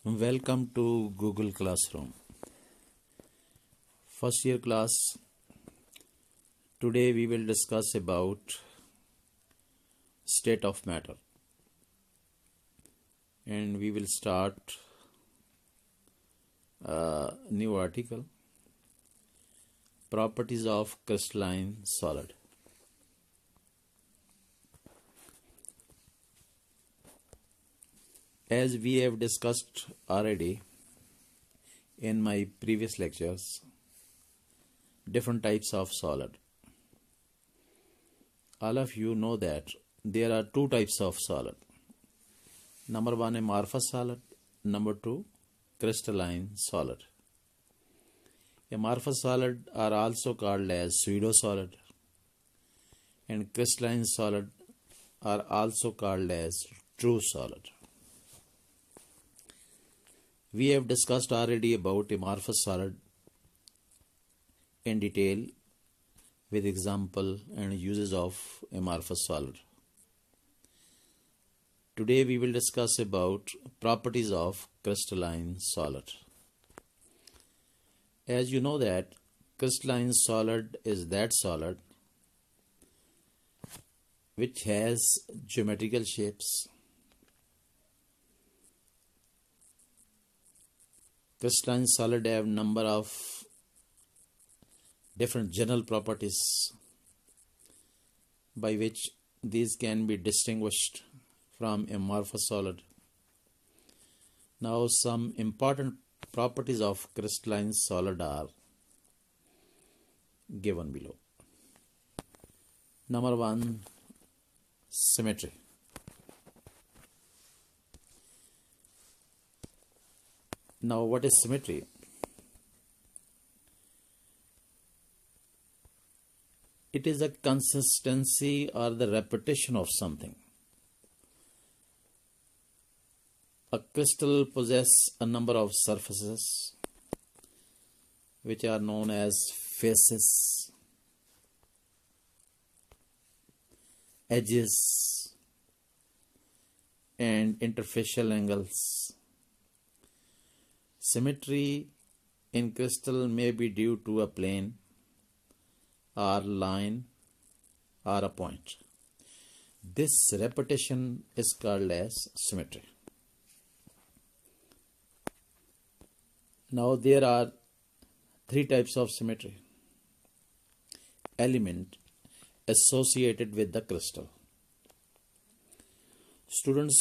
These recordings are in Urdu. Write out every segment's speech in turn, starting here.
Welcome to Google Classroom. First year class. Today we will discuss about state of matter. And we will start a new article. Properties of crystalline solid. As we have discussed already in my previous lectures, different types of solid. All of you know that there are two types of solid. Number one, amorphous solid. Number two, crystalline solid. Amorphous solid are also called as pseudo-solid, and crystalline solid are also called as true solid. We have discussed already about amorphous solid in detail with example and uses of amorphous solid. Today we will discuss about properties of crystalline solid. As you know that crystalline solid is that solid which has geometrical shapes. Crystalline solid have number of different general properties by which these can be distinguished from amorphous solid. Now some important properties of crystalline solid are given below. Number one, symmetry. Now, what is symmetry? It is a consistency or the repetition of something. A crystal possesses a number of surfaces which are known as faces, edges, and interfacial angles. Symmetry in crystal may be due to a plane or line or a point. This repetition is called as symmetry. Now there are three types of symmetry. Element associated with the crystal. Students,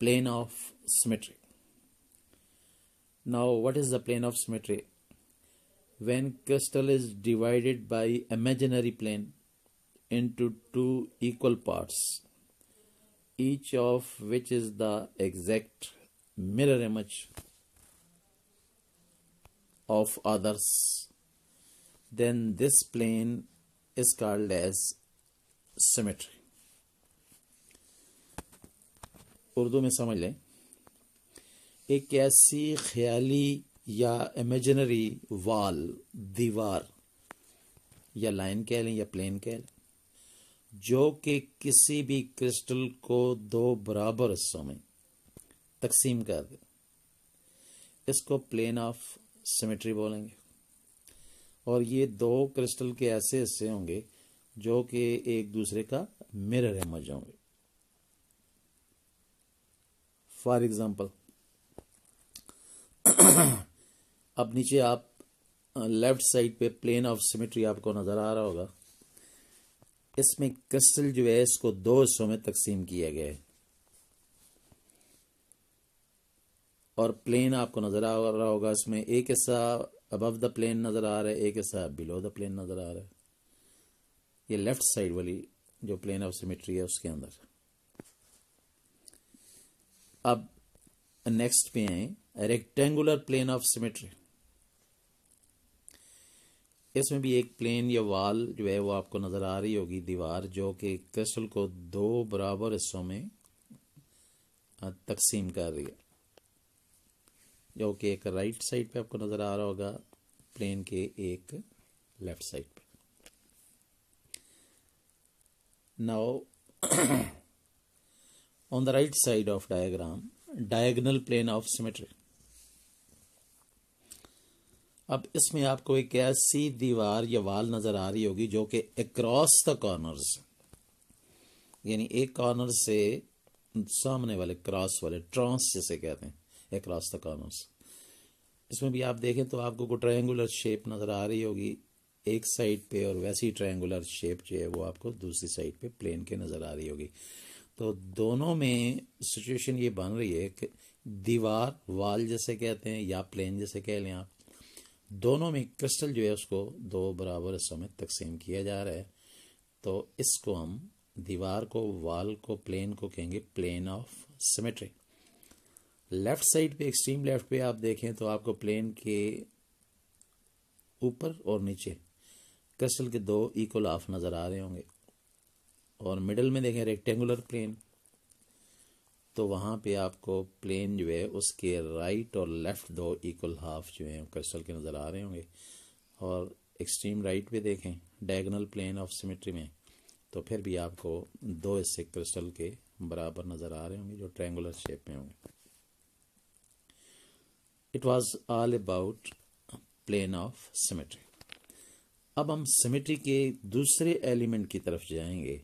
plane of symmetry. Now what is the plane of symmetry? When crystal is divided by imaginary plane into two equal parts, each of which is the exact mirror image of others, then this plane is called as symmetry. Urdu میں سمجھ لیں، ایک ایسی خیالی یا امیجنری وال، دیوار یا لائن کہہ لیں یا پلین کہہ لیں، جو کہ کسی بھی کرسٹل کو دو برابر حصوں میں تقسیم کر دے، اس کو پلین آف سیمیٹری بولیں گے. اور یہ دو کرسٹل کے ایسے حصے ہوں گے جو کہ ایک دوسرے کا مرر امیج ہوں گے. فار ایگزامپل، اب نیچے آپ لیفٹ سائڈ پہ پلین آف سیمیٹری آپ کو نظر آ رہا ہوگا. اس میں کرسٹل جو ہے اس کو دو حصوں میں تقسیم کیا گیا ہے، اور پلین آپ کو نظر آ رہا ہوگا. اس میں ایک حصہ ابو دا پلین نظر آ رہا ہے، ایک حصہ بلو دا پلین نظر آ رہا ہے. یہ لیفٹ سائڈ والی جو پلین آف سیمیٹری ہے اس کے اندر. اب نیکسٹ پہ ہیں ریکٹینگولر پلین آف سیمیٹری. اس میں بھی ایک پلین یا وال جو ہے وہ آپ کو نظر آ رہی ہوگی، دیوار، جو کہ کرسٹل کو دو برابر حصوں میں تقسیم کر رہی ہے، جو کہ ایک رائٹ سائڈ پہ آپ کو نظر آ رہا ہوگا پلین کے، ایک لیفٹ سائڈ پہ. now on the right side of diagram, diagonal plane of symmetry. اب اس میں آپ کو ایک ایسی دیوار یا وال نظر آ رہی ہوگی جو کہ اکراس دا کارنرز، یعنی ایک کارنر سے سامنے والے کراس والے ٹرانس جسے کہتے ہیں اکراس دا کارنرز. اس میں بھی آپ دیکھیں تو آپ کو کوئی ٹرائنگولر شیپ نظر آ رہی ہوگی ایک سائڈ پہ، اور ویسی ٹرائنگولر شیپ جو ہے وہ آپ کو دوسری سائڈ پہ پلین کے نظر آ رہی ہوگی. تو دونوں میں سچویشن یہ بن رہی ہے کہ دیوار وال جیسے کہتے ہیں یا پلین جیسے کہہ لیں آپ، دونوں میں کرسٹل جو ہے اس کو دو برابر حصوں میں تقسیم کیا جا رہا ہے. تو اس کو ہم دیوار کو، وال کو، پلین کو کہیں گے plane of symmetry. Left side پہ، ایکسٹریم لیفٹ پہ آپ دیکھیں تو آپ کو پلین کے اوپر اور نیچے کرسٹل کے دو ایکول ہاف نظر آ رہے ہوں گے، اور مڈل میں دیکھیں ریکٹینگولر پلین، تو وہاں پہ آپ کو پلین جو ہے اس کے رائٹ اور لیفٹ دو ایکول ہاف جو ہیں کرسٹل کے نظر آ رہے ہوں گے. اور ایکسٹریم رائٹ پہ دیکھیں ڈائگنل پلین آف سیمیٹری میں، تو پھر بھی آپ کو دو حصے کرسٹل کے برابر نظر آ رہے ہوں گے جو ٹرائنگولر شیپ میں ہوں گے. It was all about plane of symmetry. اب ہم سیمیٹری کے دوسرے ایلیمنٹ کی طرف جائیں گے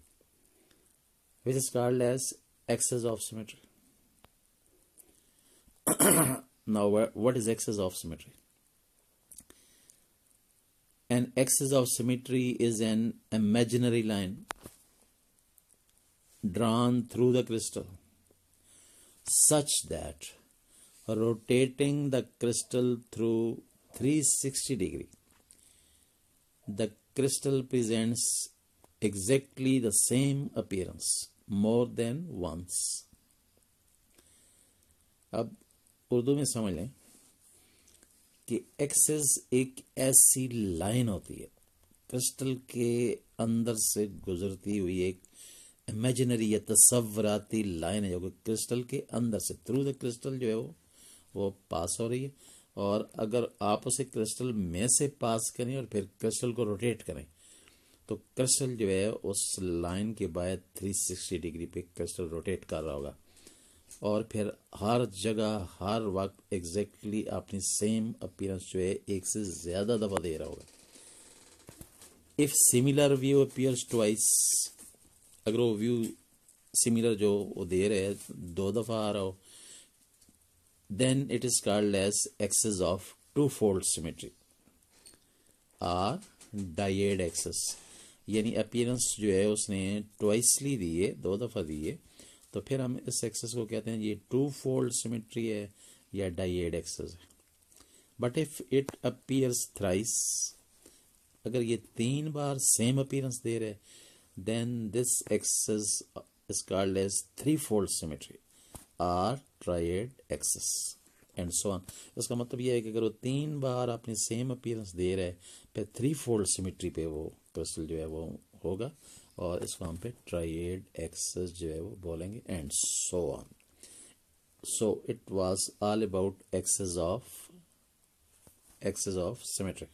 which is called as axis of symmetry. Now what is axis of symmetry? An axis of symmetry is an imaginary line drawn through the crystal such that rotating the crystal through 360 degree, the crystal presents exactly the same appearance more than once. اب اردو میں سمجھ لیں کہ ایکسس ایک ایسی لائن ہوتی ہے کرسٹل کے اندر سے گزرتی ہوئی، ایک امیجنری یا تصوراتی لائن ہے جو کہ کرسٹل کے اندر سے تھرو دا کرسٹل جو ہے وہ پاس ہو رہی ہے. اور اگر آپ اسے کرسٹل میں سے پاس کریں اور پھر کرسٹل کو روٹیٹ کریں تو کرسٹل جو ہے اس لائن کے بعد 360 ڈگری پہ کرسٹل روٹیٹ کر رہا ہوگا، اور پھر ہر جگہ ہر وقت ایگزیکٹلی اپنی سیم اپیرنس جو ہے ایک سے زیادہ دفعہ دے رہا ہوگا. If similar wave appears twice, اگر وہ ویو سملر جو وہ دے رہے دو دفعہ آ رہا ہو، then it is called as axis of two fold symmetry or dyad axis. یعنی اپیرنس جو ہے اس نے ٹوائسلی دی ہے، دو دفعہ دی ہے، تو پھر ہم اس ایکسس کو کہتے ہیں یہ ٹو فولڈ سیمیٹری ہے یا ڈائیڈ ایکسس ہے. But if it appears thrice, اگر یہ تین بار سیم اپیرنس دے رہے then this axis is called as three fold symmetry or triad axis and so on. اس کا مطلب یہ ہے کہ اگر وہ تین بار اپنی سیم اپیرنس دے رہے پھر تھری فولڈ سیمیٹری پہ وہ کرسٹل جو ہے وہ ہوگا، اور اس کو ہم پہ ٹرائیڈ ایکسس جو ہے وہ بولیں گے and so on. So it was all about axis of symmetry.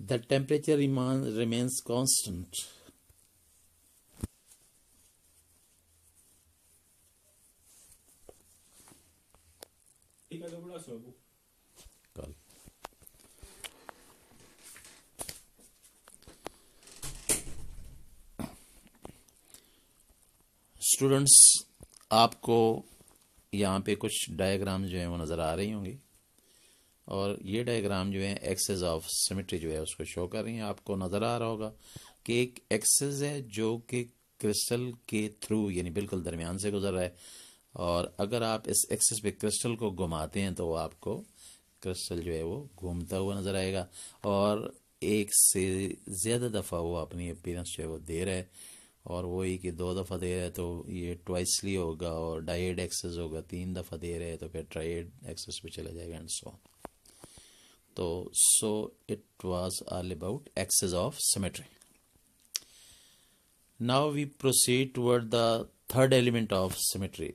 The temperature remains constant. Students, آپ کو یہاں پہ کچھ ڈائیگرام جو ہیں وہ نظر آ رہی ہوں گی، اور یہ ڈائیگرام جو ہے ایکسس آف سیمیٹری جو ہے اس کو شو کر رہی ہیں. آپ کو نظر آ رہا ہوگا کہ ایک ایکسس ہے جو کہ کرسٹل کے تھرو یعنی بالکل درمیان سے گزر رہا ہے، اور اگر آپ اس ایکسس پہ کرسٹل کو گھماتے ہیں تو وہ آپ کو کرسٹل جو ہے وہ گھومتا ہوا نظر آئے گا، اور ایک سے زیادہ دفعہ وہ اپنی اپیرنس جو ہے وہ دے رہا ہے، اور وہی کہ دو دفعہ دے رہا ہے تو یہ ٹوائسلی ہوگا، اور ڈائیڈ ایکسس ہوگا تین دفعہ دے رہے ہیں تو پھر ٹرائیڈ ایکسس پہ چلا جائے گا اینڈ سو. تو so it was all about axis of symmetry. Now we proceed toward the third element of symmetry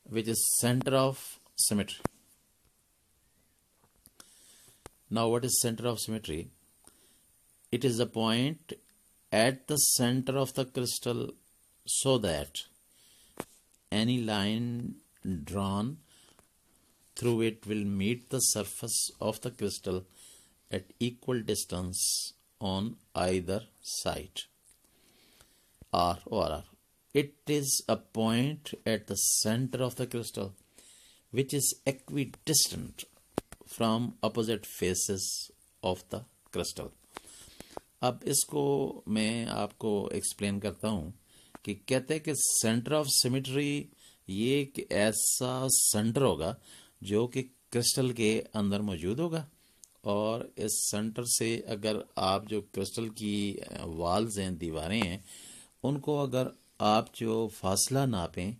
which is center of symmetry. Now, what is center of symmetry? It is the point at the center of the crystal so that any line drawn through it will meet the surface of the crystal at equal distance on either side. R or R. It is a point at the center of the crystal which is equidistant from opposite faces of the crystal. اب اس کو میں آپ کو ایکسپلین کرتا ہوں کہ کہتے ہیں کہ سینٹر آف سیمیٹری یہ ایک ایسا سینٹر ہوگا جو کہ کرسٹل کے اندر موجود ہوگا، اور اس سینٹر سے اگر آپ جو کرسٹل کی والز ہیں، دیواریں ہیں، ان کو اگر آپ جو فاصلہ ناپیں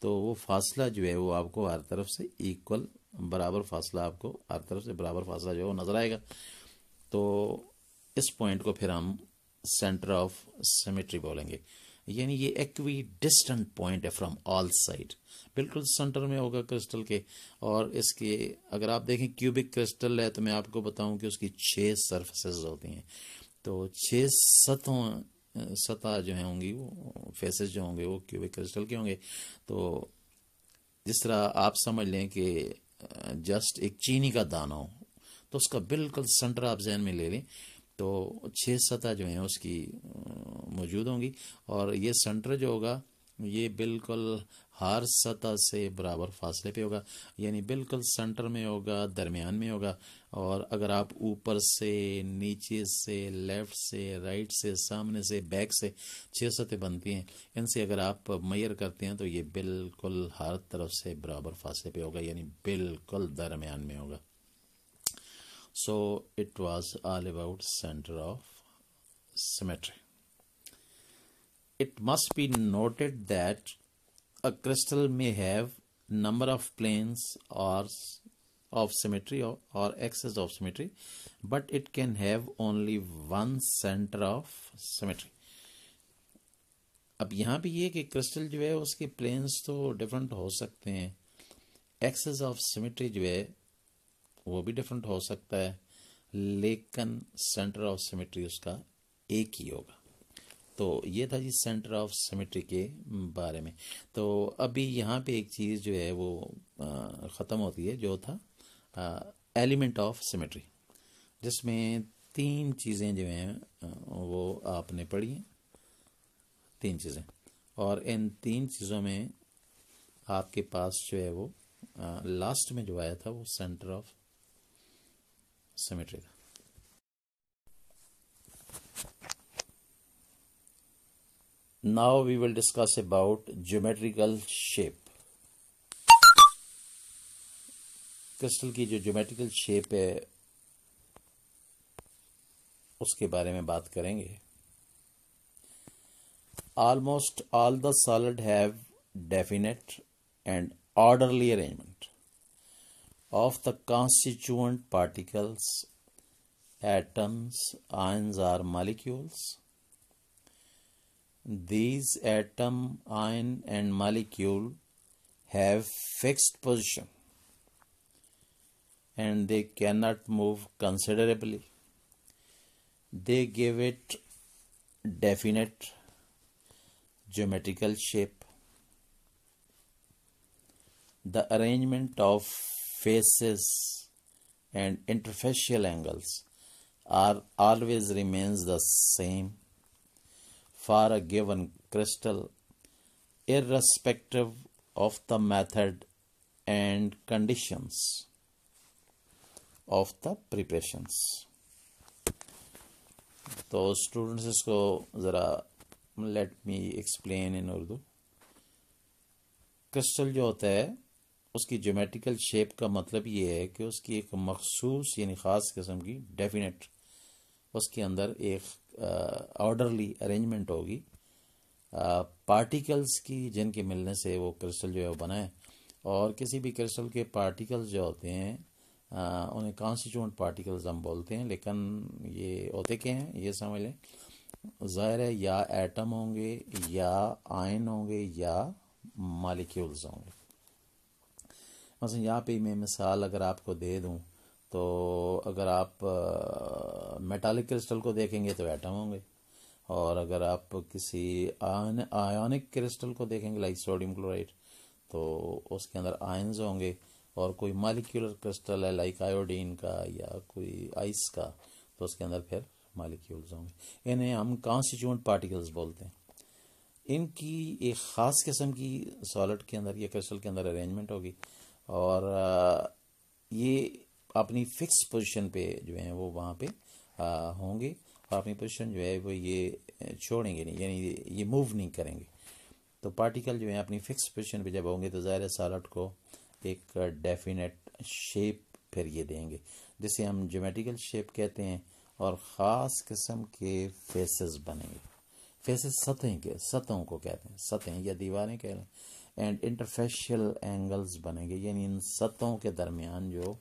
تو وہ فاصلہ جو ہے وہ آپ کو ہر طرف سے ایکول برابر فاصلہ، آپ کو ہر طرف سے برابر فاصلہ جو ہے وہ نظر آئے گا. تو اس پوائنٹ کو پھر ہم سینٹر آف سیمیٹری بولیں گے. یعنی یہ ایکوی ڈسٹنٹ پوائنٹ ہے فرام آل سائڈ، بالکل سینٹر میں ہوگا کرسٹل کے. اور اس کے اگر آپ دیکھیں کیوبک کرسٹل ہے تو میں آپ کو بتاؤں کہ اس کی 6 سرفیسز ہوتی ہیں، تو 6 سطح جو ہیں ہوں گی، وہ فیسز جو ہوں گے وہ کیوبک کرسٹل کے ہوں گے. تو جس طرح آپ سمجھ لیں کہ جسٹ ایک چینی کا دانہ ہو تو اس کا بالکل سینٹر آپ ذہن میں لے لیں، تو 6 سطح جو ہیں اس کی موجود ہوں گی، اور یہ سینٹر جو ہوگا یہ بالکل ہر سطح سے برابر فاصلے پہ ہوگا، یعنی بالکل سینٹر میں ہوگا، درمیان میں ہوگا. اور اگر آپ اوپر سے، نیچے سے، لیفٹ سے، رائٹ سے، سامنے سے، بیک سے 6 سطح بنتی ہیں، ان سے اگر آپ میئر کرتے ہیں تو یہ بالکل ہر طرف سے برابر فاصلے پہ ہوگا، یعنی بالکل درمیان میں ہوگا. So it was all about center of symmetry. It must be noted that a crystal may have number of planes or of symmetry or axis of symmetry, but it can have only one center of symmetry. اب یہاں بھی یہ کہ کرسٹل جو ہے اس کے پلینز تو ڈفرنٹ ہو سکتے ہیں، ایکسس آف سیمیٹری جو ہے وہ بھی ڈفرنٹ ہو سکتا ہے، لیکن سینٹر آف سیمیٹری اس کا ایک ہی ہوگا. تو یہ تھا جی سینٹر آف سیمیٹری کے بارے میں. تو ابھی یہاں پہ ایک چیز جو ہے وہ ختم ہوتی ہے، جو تھا ایلیمنٹ آف سیمیٹری، جس میں 3 چیزیں جو ہیں وہ آپ نے پڑھی ہیں، 3 چیزیں، اور ان 3 چیزوں میں آپ کے پاس جو ہے وہ لاسٹ میں جو آیا تھا وہ سینٹر آف سیمیٹری تھا. Now we will discuss about geometrical shape. Crystal کی جو جیومیٹریکل شیپ ہے اس کے بارے میں بات کریں گے. Almost all the solid have definite and orderly arrangement of the constituent particles, atoms, ions or molecules. These atom, ion and molecule have fixed position and they cannot move considerably. They give it definite geometrical shape. The arrangement of faces and interfacial angles are always remains the same for a given crystal, irrespective of the method and conditions of the preparations. تو اسٹوڈنٹس اس کو ذرا let me explain in Urdu. Crystal جو ہوتا ہے اس کی جیومیٹریکل شیپ کا مطلب یہ ہے کہ اس کی ایک مخصوص یعنی خاص قسم کی ڈیفینیٹ اس کے اندر ایک آرڈرلی ارینجمنٹ ہوگی پارٹیکلز کی، جن کے ملنے سے وہ کرسٹل جو ہے وہ بنا ہے. اور کسی بھی کرسٹل کے پارٹیکلز جو ہوتے ہیں انہیں کانسٹیٹیوئنٹ پارٹیکلز ہم بولتے ہیں، لیکن یہ ہوتے کیا ہیں یہ سمجھ لیں. ظاہر ہے یا ایٹم ہوں گے، یا آئن ہوں گے، یا مالیکیولز ہوں گے. مثلا یہاں پہ میں مثال اگر آپ کو دے دوں تو اگر آپ میٹالک کرسٹل کو دیکھیں گے تو ایٹم ہوں گے، اور اگر آپ کسی آیونک کرسٹل کو دیکھیں گے لائک سوڈیم کلورائڈ تو اس کے اندر آئنز ہوں گے، اور کوئی مالیکیولر کرسٹل ہے لائک آیوڈین کا یا کوئی آئس کا تو اس کے اندر پھر مالیکیولز ہوں گے. انہیں ہم کانسٹیٹیوئنٹ پارٹیکلز بولتے ہیں. ان کی ایک خاص قسم کی سالڈ کے اندر یا کرسٹل کے اندر ارینجمنٹ ہوگی، اور یہ اپنی فکس پوزیشن پہ جو ہیں وہ وہاں پہ ہوں گے، اور اپنی پوزیشن جو ہے وہ یہ چھوڑیں گے نہیں، یعنی یہ موو نہیں کریں گے. تو پارٹیکل جو ہیں اپنی فکس پوزیشن پہ جب ہوں گے تو ظاہر سالڈ کو ایک ڈیفینیٹ شیپ پھر یہ دیں گے جسے ہم جیومیٹریکل شیپ کہتے ہیں، اور خاص قسم کے فیسز بنیں گے. فیسز سطحوں کو کہتے ہیں، سطحیں یا دیواریں کہہ لیں. اینڈ انٹرفیشل اینگلز بنیں گے، یعنی ان سطحوں کے درمیان جو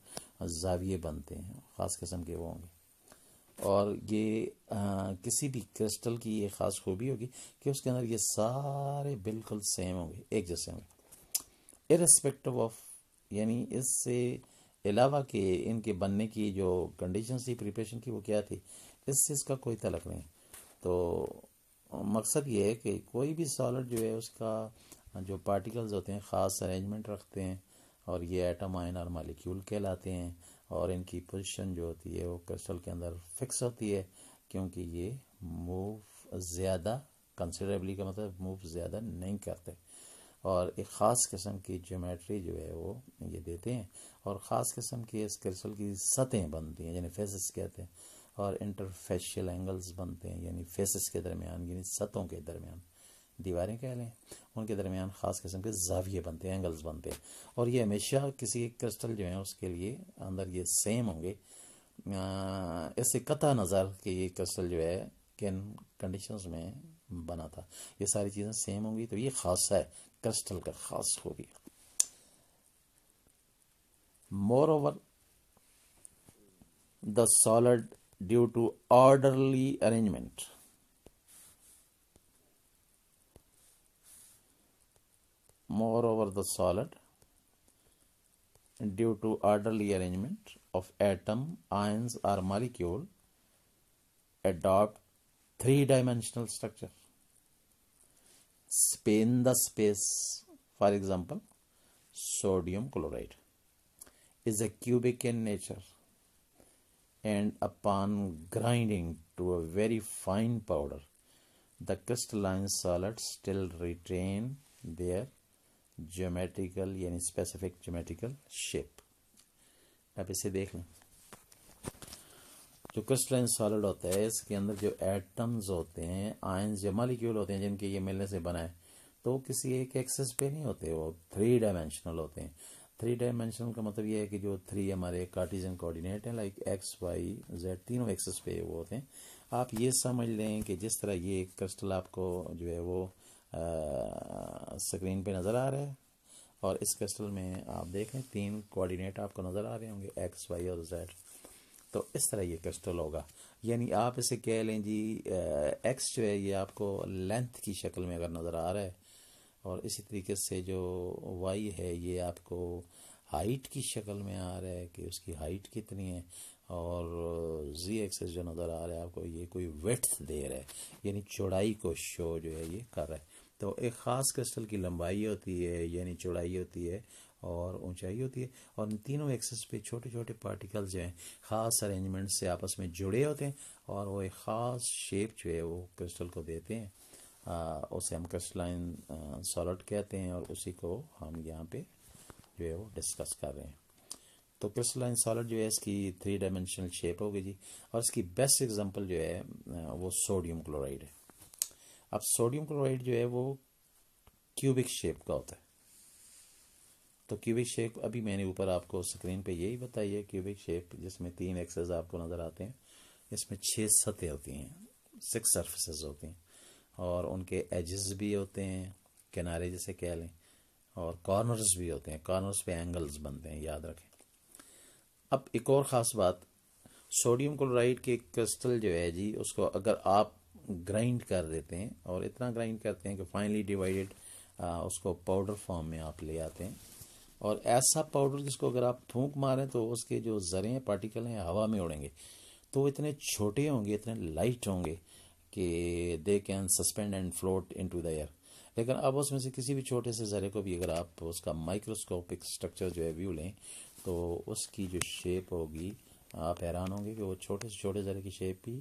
زاویے بنتے ہیں خاص قسم کے وہ ہوں گے. اور یہ کسی بھی کرسٹل کی یہ خاص خوبی ہوگی کہ اس کے اندر یہ سارے بالکل سیم ہوں گے، ایک جیسے ہوں گے، ارسپیکٹو آف، یعنی اس سے علاوہ کہ ان کے بننے کی جو کنڈیشنز تھی پریپریشن کی وہ کیا تھی، اس سے اس کا کوئی تعلق نہیں. تو مقصد یہ ہے کہ کوئی بھی سالڈ جو ہے اس کا جو پارٹیکلز ہوتے ہیں خاص ارینجمنٹ رکھتے ہیں، اور یہ ایٹم آئن اور مالیکیول کہلاتے ہیں، اور ان کی پوزیشن جو ہوتی ہے وہ کرسٹل کے اندر فکس ہوتی ہے، کیونکہ یہ موو زیادہ کنسیڈریبلی کا مطلب موو زیادہ نہیں کرتے، اور ایک خاص قسم کی جیومیٹری جو ہے وہ یہ دیتے ہیں، اور خاص قسم کی اس کرسٹل کی سطحیں بنتی ہیں، یعنی فیسز کہتے ہیں، اور انٹرفیشل اینگلز بنتے ہیں، یعنی فیسز کے درمیان، یعنی سطحوں کے درمیان، دیواریں کہہ لیں، ان کے درمیان خاص قسم کے زاویے بنتے ہیں، اینگلز بنتے ہیں. اور یہ ہمیشہ کسی ایک کرسٹل جو ہے اس کے لیے اندر یہ سیم ہوں گے. اس سے قطع نظر کہ یہ کرسٹل جو ہے کن کنڈیشنز میں بنا تھا، یہ ساری چیزیں سیم ہوں گی. تو یہ خاصہ ہے کرسٹل کا، خاص خوبی. مور over the solid due to orderly arrangement. Moreover, the solid due to orderly arrangement of atom, ions or molecule adopt three-dimensional structure. In the space, for example, sodium chloride is a cubic in nature, and upon grinding to a very fine powder, the crystalline solids still retain their geometrical یعنی specific geometrical shape. آپ اسے دیکھ لیں، جو کرسٹلائن سالڈ ہوتا ہے اس کے اندر جو ایٹمز ہوتے ہیں، آئنز یا مالیکیول ہوتے ہیں جن کے یہ ملنے سے بنا ہے، تو کسی ایک ایکسس پہ نہیں ہوتے، وہ 3 ڈائمینشنل ہوتے ہیں. 3 ڈائمینشنل کا مطلب یہ ہے کہ جو 3 ہمارے کارٹیزن کوآرڈینیٹ ہیں لائک ایکس وائی زیڈ، تینوں ایکسس پہ وہ ہوتے ہیں. آپ یہ سمجھ لیں کہ جس طرح یہ کرسٹل آپ کو جو ہے وہ اسکرین پہ نظر آ رہا ہے، اور اس کرسٹل میں آپ دیکھیں 3 کوآرڈینیٹ آپ کو نظر آ رہے ہوں گے، ایکس وائی اور زیڈ. تو اس طرح یہ کرسٹل ہوگا، یعنی آپ اسے کہہ لیں جی ایکس جو ہے یہ آپ کو لینتھ کی شکل میں اگر نظر آ رہا ہے، اور اسی طریقے سے جو وائی ہے یہ آپ کو ہائٹ کی شکل میں آ رہا ہے کہ اس کی ہائٹ کتنی ہے، اور زی ایکسس جو نظر آ رہا ہے آپ کو یہ کوئی ویڈتھ دے رہا ہے، یعنی چوڑائی کو شو جو ہے یہ کر رہا ہے. تو ایک خاص کرسٹل کی لمبائی ہوتی ہے، یعنی چوڑائی ہوتی ہے اور اونچائی ہوتی ہے، اور ان تینوں ایکسس پہ چھوٹے چھوٹے پارٹیکل جو ہیں خاص ارینجمنٹ سے آپس میں جڑے ہوتے ہیں، اور وہ ایک خاص شیپ جو ہے وہ کرسٹل کو دیتے ہیں. اسے ہم کرسٹلائن سالڈ کہتے ہیں، اور اسی کو ہم یہاں پہ جو ہے وہ ڈسکس کر رہے ہیں. تو کرسٹلائن سالڈ جو ہے اس کی 3 ڈائمینشنل شیپ ہوگی جی، اور اس کی بیسٹ ایگزامپل جو ہے وہ سوڈیم کلورائڈ ہے. اب سوڈیم کلورائڈ جو ہے وہ کیوبک شیپ کا ہوتا ہے. تو کیوبک شیپ ابھی میں نے اوپر آپ کو اسکرین پہ یہی بتائی ہے، کیوبک شیپ جس میں 3 ایکسز آپ کو نظر آتے ہیں، اس میں 6 سطحیں ہوتی ہیں، 6 سرفیسز ہوتی ہیں، اور ان کے ایجز بھی ہوتے ہیں، کنارے جسے کہہ لیں، اور کارنرز بھی ہوتے ہیں. کارنرز پہ اینگلز بنتے ہیں، یاد رکھیں. اب ایک اور خاص بات، سوڈیم کلورائڈ کے کرسٹل جو ہے جی اس کو اگر آپ گرائنڈ کر دیتے ہیں، اور اتنا گرائنڈ کرتے ہیں کہ فائنلی ڈیوائڈیڈ اس کو پاؤڈر فارم میں آپ لے آتے ہیں، اور ایسا پاؤڈر جس کو اگر آپ پھونک ماریں تو اس کے جو ذرے پارٹیکل ہیں ہوا میں اڑیں گے، تو وہ اتنے چھوٹے ہوں گے، اتنے لائٹ ہوں گے کہ they can suspend and float into the air. لیکن اب اس میں سے کسی بھی چھوٹے سے ذرے کو بھی اگر آپ اس کا مائکروسکوپک اسٹرکچر جو ہے ویو لیں تو اس کی جو شیپ ہوگی آپ حیران ہوں گے کہ وہ چھوٹے سے چھوٹے ذرے کی شیپ بھی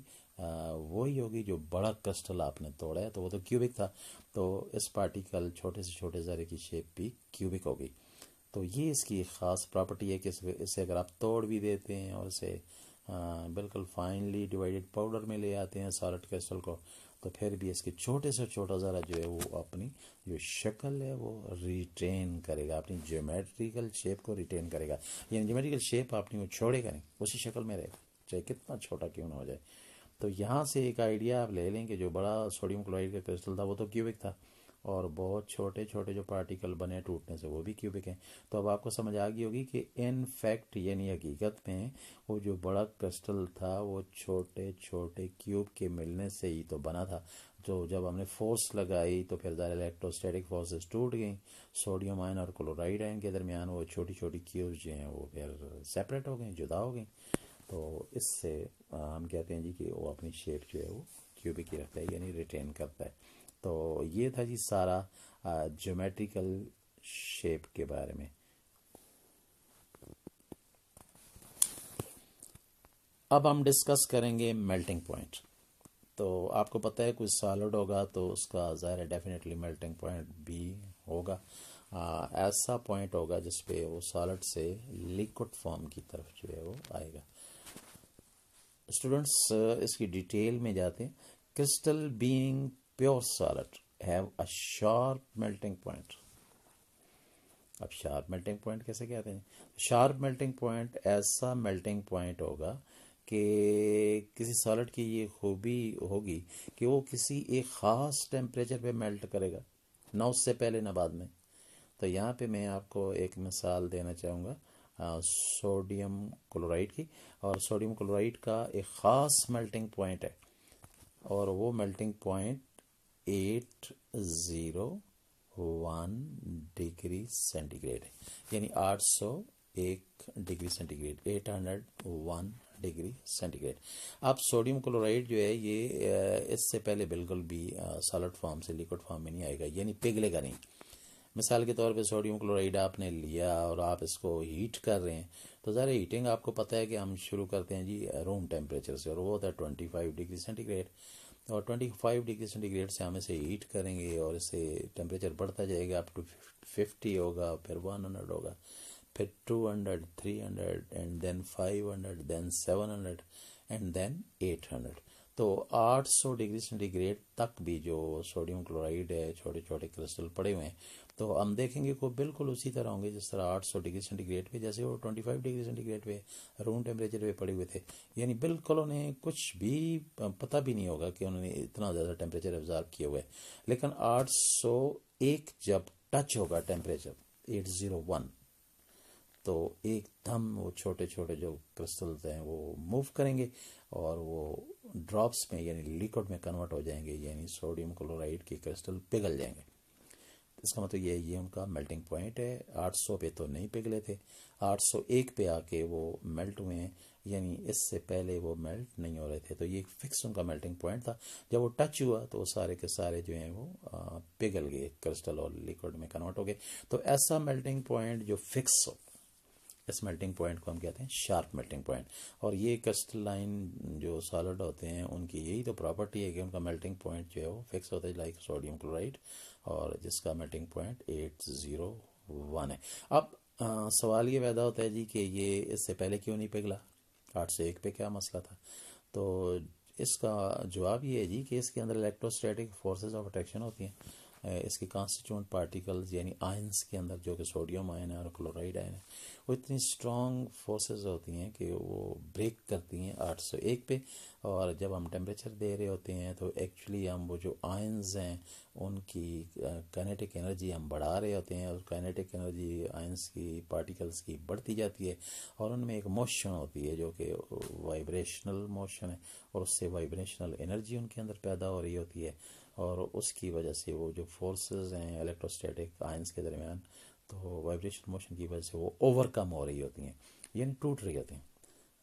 وہی ہوگی جو بڑا کرسٹل آپ نے توڑا ہے. تو وہ تو کیوبک تھا، تو اس پارٹیکل چھوٹے سے چھوٹے ذرے کی شیپ بھی کیوبک ہوگی. تو یہ اس کی خاص پراپرٹی ہے کہ اسے اگر آپ توڑ بھی دیتے ہیں اور اسے بالکل فائنلی ڈیوائڈیڈ پاؤڈر میں لے آتے ہیں سالٹ کرسٹل کو، تو پھر بھی اس کے چھوٹے سے چھوٹا ذرا جو ہے وہ اپنی جو شکل ہے وہ ریٹین کرے گا، اپنی جیومیٹریکل شیپ کو ریٹین کرے گا. یعنی جیومیٹریکل شیپ اپنی وہ چھوڑے گا نہیں، اسی شکل میں رہے گا چاہے کتنا چھوٹا کیوں نہ ہو جائے. تو یہاں سے ایک آئیڈیا آپ لے لیں کہ جو بڑا سوڈیم کلورائڈ کا کرسٹل تھا وہ تو کیوبک تھا، اور بہت چھوٹے چھوٹے جو پارٹیکل بنے ٹوٹنے سے وہ بھی کیوبک ہیں. تو اب آپ کو سمجھ آ گئی ہوگی کہ ان فیکٹ یعنی حقیقت میں وہ جو بڑا کرسٹل تھا وہ چھوٹے چھوٹے کیوب کے ملنے سے ہی تو بنا تھا. جو جب ہم نے فورس لگائی تو پھر ظاہر الیکٹروسٹیٹک فورسز ٹوٹ گئیں، سوڈیم آئن اور کلورائڈ آئن کے درمیان وہ چھوٹی چھوٹی کیوبز جو ہیں وہ پھر سیپریٹ ہو گئیں، جدا ہو گئیں. تو اس سے ہم کہتے ہیں جی کہ وہ اپنی شیپ جو ہے وہ کیوبک ہی رکھتا ہے، یعنی ریٹین کرتا ہے. تو یہ تھا جی سارا جیومیٹریکل شیپ کے بارے میں. اب ہم ڈسکس کریں گے میلٹنگ پوائنٹ. تو آپ کو پتہ ہے کوئی سالڈ ہوگا تو اس کا ظاہر ہے ڈیفینیٹلی میلٹنگ پوائنٹ بھی ہوگا. ایسا پوائنٹ ہوگا جس پہ وہ سالڈ سے لیکوڈ فارم کی طرف جو ہے وہ آئے گا. اسٹوڈنٹس اس کی ڈیٹیل میں جاتے ہیں. Crystal being pure solid have a sharp melting point. اب شارپ میلٹنگ پوائنٹ کیسے کہتے ہیں؟ شارپ میلٹنگ پوائنٹ ایسا میلٹنگ پوائنٹ ہوگا کہ کسی سالڈ کی یہ خوبی ہوگی کہ وہ کسی ایک خاص ٹیمپریچر پہ میلٹ کرے گا، نہ اس سے پہلے نہ بعد میں. تو یہاں پہ میں آپ کو ایک مثال دینا چاہوں گا سوڈیم کلورائڈ کی. اور سوڈیم کلورائڈ کا ایک خاص میلٹنگ پوائنٹ ہے، اور وہ melting point 801 degree centigrade ہے، یعنی 801 degree centigrade, 801 degree centigrade. اب سوڈیم کلورائڈ جو ہے یہ اس سے پہلے بالکل بھی سالڈ فارم سے لیکوڈ فارم میں نہیں آئے گا، یعنی پگھلے گا نہیں. مثال کے طور پہ سوڈیم کلورائڈ آپ نے لیا اور آپ اس کو ہیٹ کر رہے ہیں، تو ظاہر ہیٹنگ آپ کو پتہ ہے کہ ہم شروع کرتے ہیں جی روم ٹیمپریچر سے، اور وہ ہوتا ہے 25 ڈگری سینٹی گریڈ. اور 25 ڈگری سینٹی گریڈ سے ہم اسے ہیٹ کریں گے اور اس سے ٹیمپریچر بڑھتا جائے گا، اپ ٹو 50 ہوگا، پھر 100 ہوگا، پھر 200، 300 and then 500، then 700 and then 800. تو 800 ڈگری سینٹی گریڈ تک بھی جو سوڈیم کلورائڈ ہے چھوٹے چھوٹے کرسٹل پڑے ہوئے ہیں، تو ہم دیکھیں گے کہ وہ بالکل اسی طرح ہوں گے جس طرح 800 ڈگری سینٹی گریڈ پہ، جیسے وہ 25 ڈگری سینٹی گریڈ پہ روم ٹیمپریچر پہ پڑے ہوئے تھے. یعنی بالکل انہیں کچھ بھی پتہ بھی نہیں ہوگا کہ انہوں نے اتنا زیادہ ٹیمپریچر ابزارو کیے ہوئے. لیکن 801 جب ٹچ ہوگا ٹیمپریچر 801، تو ایک دم وہ چھوٹے چھوٹے جو کرسٹلز ہیں وہ موو کریں گے اور وہ ڈراپس میں یعنی لیکوڈ میں کنورٹ ہو جائیں گے، یعنی سوڈیم کلورائڈ کے کرسٹل پگھل جائیں گے. اس کا مطلب یہ ان کا میلٹنگ پوائنٹ ہے. 800 پہ تو نہیں پگھلے تھے، 801 پہ آ کے وہ میلٹ ہوئے ہیں، یعنی اس سے پہلے وہ میلٹ نہیں ہو رہے تھے. تو یہ ایک فکس ان کا میلٹنگ پوائنٹ تھا. جب وہ ٹچ ہوا تو وہ سارے کے سارے جو ہیں وہ پگھل گئے، کرسٹل اور لیکوڈ میں کنورٹ ہو گئے. تو ایسا میلٹنگ پوائنٹ جو فکس ہو، اس میلٹنگ پوائنٹ کو ہم کہتے ہیں شارپ میلٹنگ پوائنٹ. اور یہ کرسٹلائن جو سالڈ ہوتے ہیں ان کی یہی تو پراپرٹی ہے کہ ان کا میلٹنگ پوائنٹ جو ہے وہ فکس ہوتا ہے، لائک سوڈیم کلورائڈ، اور جس کا میلٹنگ پوائنٹ 801 ہے. اب سوال یہ پیدا ہوتا ہے جی کہ یہ اس سے پہلے کیوں نہیں پگھلا، 801 پہ کیا مسئلہ تھا؟ تو اس کا جواب یہ ہے جی کہ اس کے اندر الیکٹروسٹیٹک فورسز آف اٹریکشن ہوتی ہیں. اس کے کانسٹیٹیوئنٹ پارٹیکلز یعنی آئنس کے اندر جو کہ سوڈیم آئن ہے اور کلورائڈ آئن ہے، وہ اتنی اسٹرانگ فورسز ہوتی ہیں کہ وہ بریک کرتی ہیں 801 پہ. اور جب ہم ٹیمپریچر دے رہے ہوتے ہیں تو ایکچولی ہم وہ جو آئنز ہیں ان کی کائنیٹک انرجی ہم بڑھا رہے ہوتے ہیں، اور کائنیٹک انرجی آئنس کی پارٹیکلز کی بڑھتی جاتی ہے، اور ان میں ایک موشن ہوتی ہے جو کہ وائبریشنل موشن ہے، اور اس سے وائبریشنل انرجی ان کے اندر پیدا ہو رہی ہوتی ہے، اور اس کی وجہ سے وہ جو فورسز ہیں الیکٹروسٹیٹک آئنس کے درمیان، تو وائبریشن موشن کی وجہ سے وہ اوور کم ہو رہی ہوتی ہیں، یعنی ٹوٹ رہی ہوتی ہیں،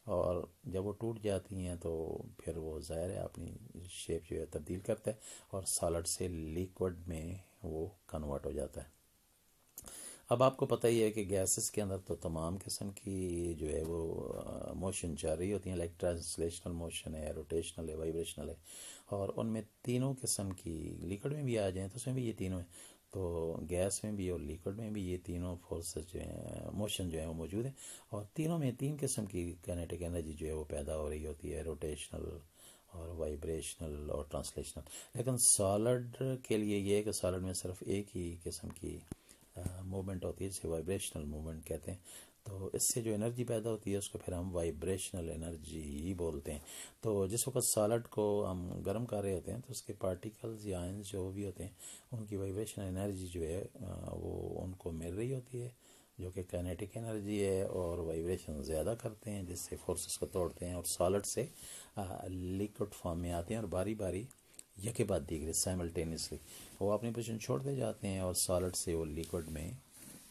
اور جب وہ ٹوٹ جاتی ہیں تو پھر وہ ظاہر ہے اپنی شیپ جو ہے تبدیل کرتا ہے اور سالڈ سے لیکوڈ میں وہ کنورٹ ہو جاتا ہے۔ اب آپ کو پتہ ہی ہے کہ گیسز کے اندر تو تمام قسم کی جو ہے وہ موشن چل رہی ہوتی ہیں، لائک ٹرانسلیشنل موشن ہے، روٹیشنل ہے، وائبریشنل ہے، اور ان میں تینوں قسم کی لیکوڈ میں بھی آ جائیں تو اس میں بھی یہ تینوں ہیں، تو گیس میں بھی اور لیکوڈ میں بھی یہ تینوں فورسز جو ہیں موشن جو ہیں وہ موجود ہیں، اور تینوں میں تین قسم کی کائنیٹک انرجی جو ہے وہ پیدا ہو رہی ہوتی ہے، روٹیشنل اور وائبریشنل اور ٹرانسلیشنل۔ لیکن سالڈ کے لیے یہ ہے کہ سالڈ میں صرف ایک ہی قسم کی موومنٹ ہوتی ہے جسے وائبریشنل موومنٹ کہتے ہیں، تو اس سے جو انرجی پیدا ہوتی ہے اس کو پھر ہم وائبریشنل انرجی ہی بولتے ہیں۔ تو جس وقت سالڈ کو ہم گرم کر رہے ہوتے ہیں تو اس کے پارٹیکلز یا آئنز جو بھی ہوتے ہیں ان کی وائبریشنل انرجی جو ہے وہ ان کو مل رہی ہوتی ہے، جو کہ کائنیٹک انرجی ہے، اور وائبریشن زیادہ کرتے ہیں جس سے فورسز کو توڑتے ہیں اور سالڈ سے لیکوڈ فارم میں آتے ہیں، اور باری باری یکے بعد دیگرے سائملٹینیسلی وہ اپنی پوزیشن چھوڑتے جاتے ہیں اور سالڈ سے وہ لیکوڈ میں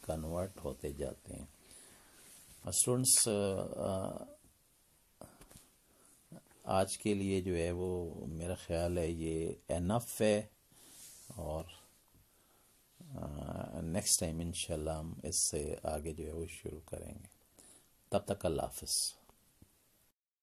کنورٹ ہوتے جاتے ہیں۔ اسٹوڈنٹس، آج کے لیے جو ہے وہ میرا خیال ہے یہ انف ہے، اور نیکسٹ ٹائم انشاءاللہ ہم اس سے آگے جو ہے وہ شروع کریں گے۔ تب تک اللہ حافظ۔